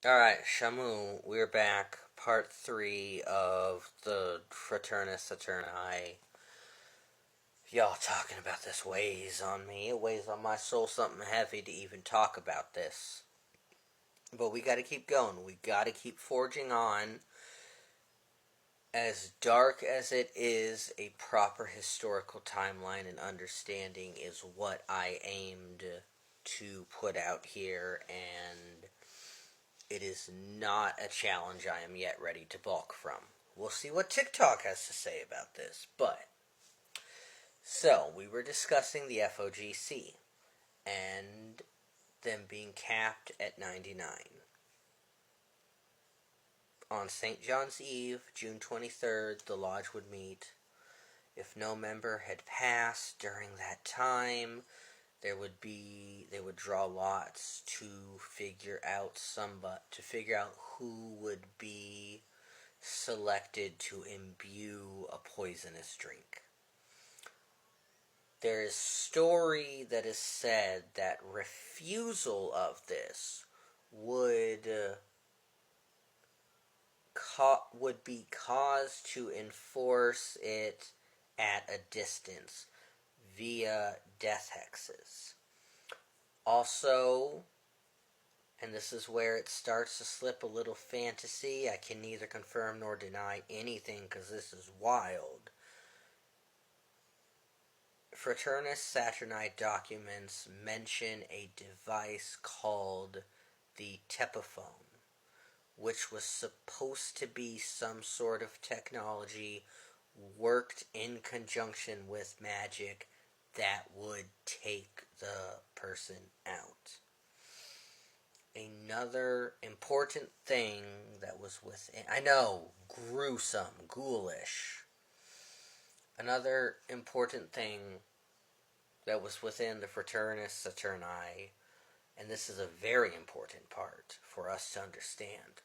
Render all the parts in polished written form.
Alright, Shamu, we're back. Part 3 of the Fraternus Saturni. Y'all talking about this weighs on me. It weighs on my soul something heavy to even talk about this. But we gotta keep going. We gotta keep forging on. As dark as it is, a proper historical timeline and understanding is what I aimed to put out here, and it is not a challenge I am yet ready to balk from. We'll see what TikTok has to say about this. So, we were discussing the FOGC and them being capped at 99. On St. John's Eve, June 23rd, the Lodge would meet. If no member had passed during that time, they would draw lots to figure out who would be selected to imbue a poisonous drink. There is story that is said that refusal of this would be caused to enforce it at a distance via death hexes. Also, and this is where it starts to slip a little fantasy, I can neither confirm nor deny anything because this is wild. Fraternus Saturni documents mention a device called the Tepophone, which was supposed to be some sort of technology worked in conjunction with magic that would take the person out. Another important thing that was within, I know, gruesome, ghoulish. Another important thing that was within the Fraternus Saturni, and this is a very important part for us to understand,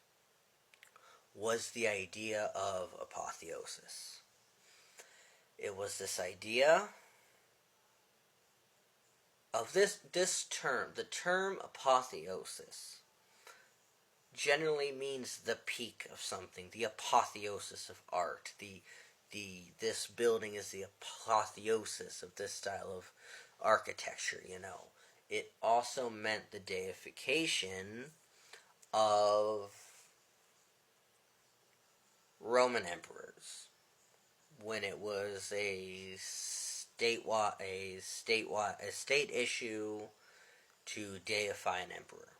was the idea of apotheosis. It was this idea of this term. The term apotheosis generally means the peak of something, the apotheosis of art. This building is the apotheosis of this style of architecture, It also meant the deification of Roman emperors when it was a state issue to deify an emperor.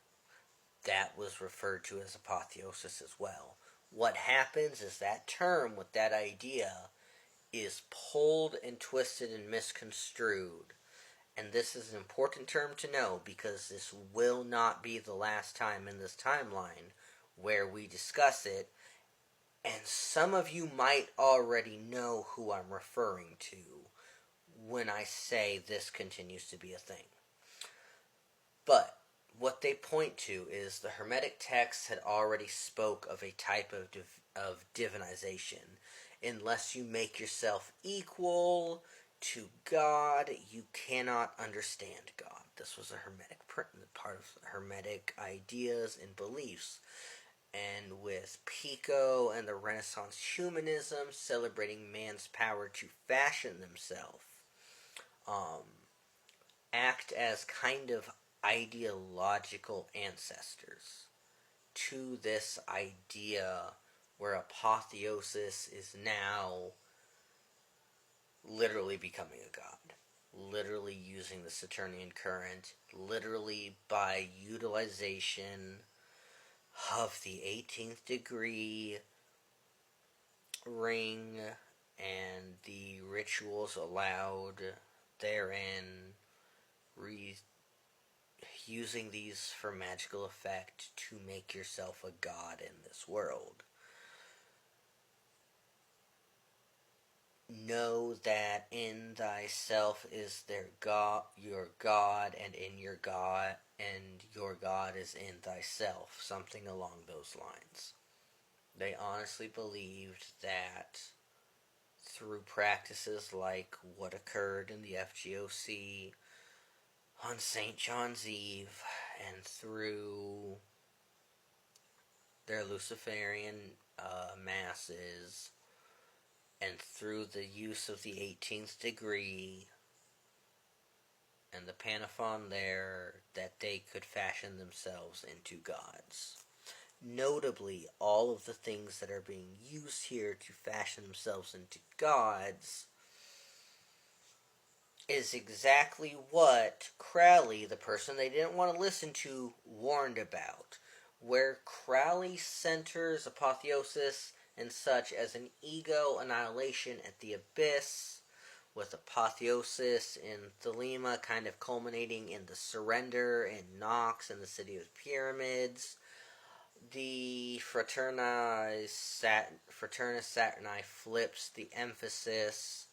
That was referred to as apotheosis as well. What happens is that term with that idea is pulled and twisted and misconstrued. And this is an important term to know because this will not be the last time in this timeline where we discuss it. And some of you might already know who I'm referring to when I say this continues to be a thing. But what they point to is the Hermetic texts had already spoke of a type of divinization. Unless you make yourself equal to God, you cannot understand God. This was a Hermetic part of Hermetic ideas and beliefs. And with Pico and the Renaissance humanism celebrating man's power to fashion themselves, act as kind of ideological ancestors to this idea where apotheosis is now literally becoming a god, literally using the Saturnian current, literally by utilization of the 18th degree ring and the rituals allowed therein, using these for magical effect to make yourself a god in this world. Know that in thyself is their God, your God, and your God is in thyself, something along those lines. They honestly believed that through practices like what occurred in the FGOC on St. John's Eve, and through their Luciferian masses, and through the use of the 18th degree and the Panaphon there, that they could fashion themselves into gods. Notably, all of the things that are being used here to fashion themselves into gods is exactly what Crowley, the person they didn't want to listen to, warned about. Where Crowley centers apotheosis and such as an ego annihilation at the abyss, with apotheosis in Thelema kind of culminating in the surrender in Nox and the City of Pyramids. The Fraternus Saturni flips the emphasis,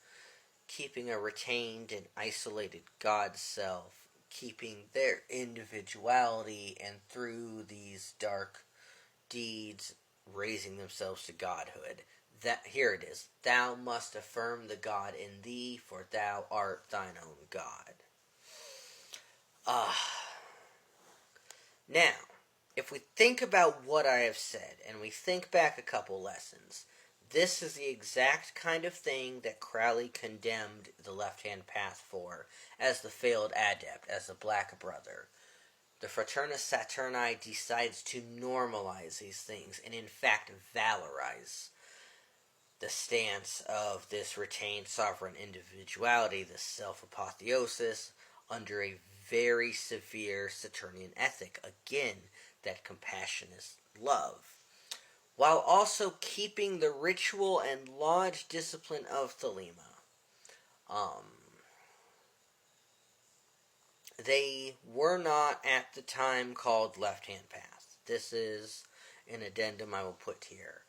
keeping a retained and isolated God self, keeping their individuality, and through these dark deeds, raising themselves to godhood. That here it is. Thou must affirm the God in thee, for thou art thine own God. Now, if we think about what I have said, and we think back a couple lessons, this is the exact kind of thing that Crowley condemned the left-hand path for, as the failed adept, as the black brother. The Fraternus Saturni decides to normalize these things, and in fact valorize the stance of this retained sovereign individuality, this self-apotheosis, under a very severe Saturnian ethic. Again, that compassionate love, while also keeping the ritual and lodge discipline of Thelema. They were not at the time called left-hand path. This is an addendum I will put here.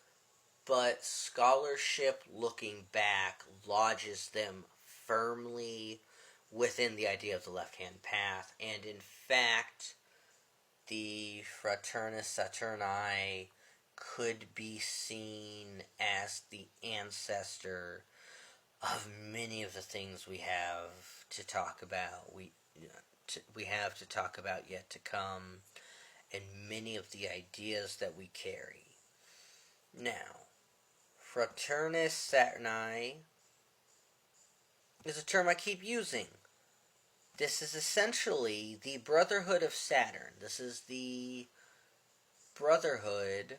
But scholarship looking back lodges them firmly within the idea of the left-hand path, and in fact, the Fraternus Saturni could be seen as the ancestor of many of the things we have to talk about. We have to talk about yet to come, and many of the ideas that we carry. Now, Fraternus Saturni is a term I keep using. This is essentially the Brotherhood of Saturn. This is the Brotherhood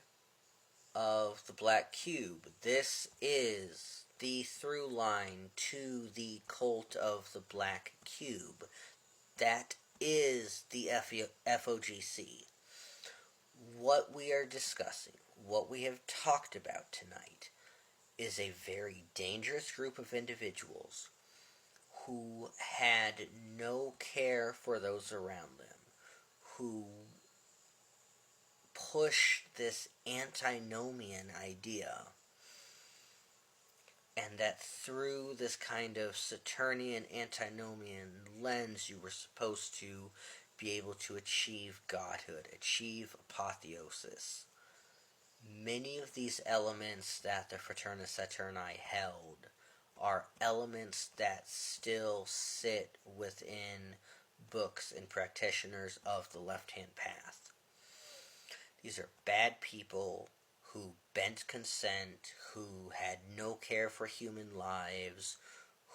of the Black Cube. This is the through line to the cult of the Black Cube. That is the FOGC. What we are discussing, what we have talked about tonight, is a very dangerous group of individuals who had no care for those around them, who push this antinomian idea, and that through this kind of Saturnian antinomian lens you were supposed to be able to achieve godhood, achieve apotheosis. Many of these elements that the Fraternus Saturni held are elements that still sit within books and practitioners of the left-hand path. These are bad people who bent consent, who had no care for human lives,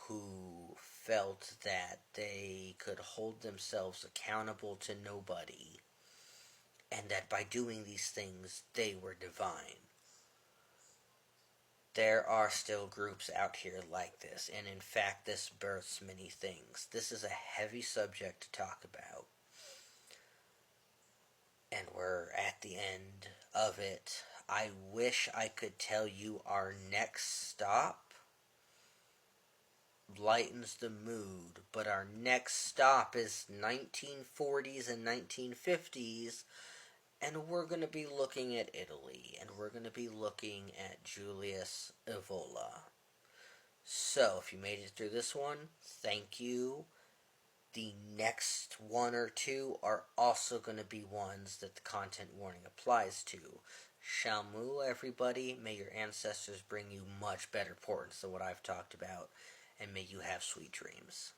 who felt that they could hold themselves accountable to nobody, and that by doing these things they were divine. There are still groups out here like this, and in fact this births many things. This is a heavy subject to talk about, and we're at the end of it. I wish I could tell you our next stop lightens the mood, but our next stop is 1940s and 1950s, and we're going to be looking at Italy, and we're going to be looking at Julius Evola. So, if you made it through this one, thank you. The next one or two are also going to be ones that the content warning applies to. Shalmu, everybody. May your ancestors bring you much better portents than what I've talked about, and may you have sweet dreams.